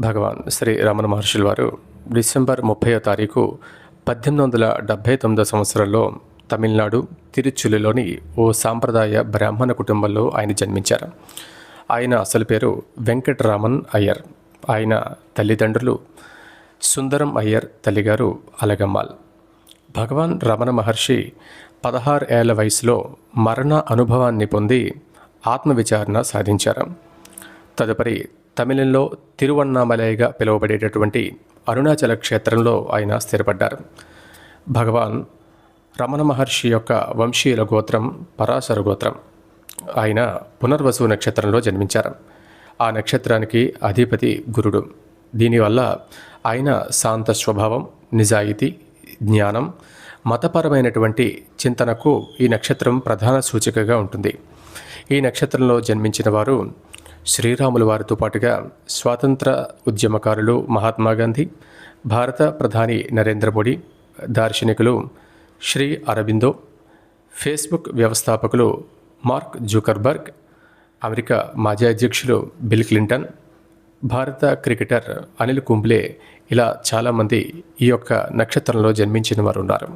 భగవాన్ శ్రీ రమణ మహర్షుల వారు డిసెంబర్ 30వ తారీఖు 1879 సంవత్సరంలో తమిళనాడు తిరుచులిలోని ఓ సాంప్రదాయ బ్రాహ్మణ కుటుంబంలో ఆయన జన్మించారు. ఆయన అసలు పేరు వెంకటరామన్ అయ్యర్. ఆయన తల్లిదండ్రులు సుందరం అయ్యర్, తల్లిగారు అలగమ్మాల్. భగవాన్ రమణ మహర్షి 16 ఏళ్ల వయసులో మరణ అనుభవాన్ని పొంది ఆత్మవిచారణ సాధించారు. తదుపరి తమిళంలో తిరువన్నామలైగా పిలువబడేటటువంటి అరుణాచల క్షేత్రంలో ఆయన స్థిరపడ్డారు. భగవాన్ రమణ మహర్షి యొక్క వంశీయుల గోత్రం పరాశర గోత్రం. ఆయన పునర్వసు నక్షత్రంలో జన్మించారు. ఆ నక్షత్రానికి అధిపతి గురుడు. దీనివల్ల ఆయన శాంత స్వభావం, నిజాయితీ, జ్ఞానం, మతపరమైనటువంటి చింతనకు ఈ నక్షత్రం ప్రధాన సూచికగా ఉంటుంది. ఈ నక్షత్రంలో జన్మించిన వారు శ్రీరాముల వారితో పాటుగా స్వాతంత్ర ఉద్యమకారులు మహాత్మా గాంధీ, భారత ప్రధాని నరేంద్ర మోడీ, దార్శనికులు శ్రీ అరబిందో, ఫేస్బుక్ వ్యవస్థాపకులు మార్క్ జుకర్బర్గ్, అమెరికా మాజీ అధ్యక్షులు బిల్ క్లింటన్, భారత క్రికెటర్ అనిల్ కుంబ్లే, ఇలా చాలామంది ఈ యొక్క నక్షత్రంలో జన్మించిన వారు ఉన్నారు.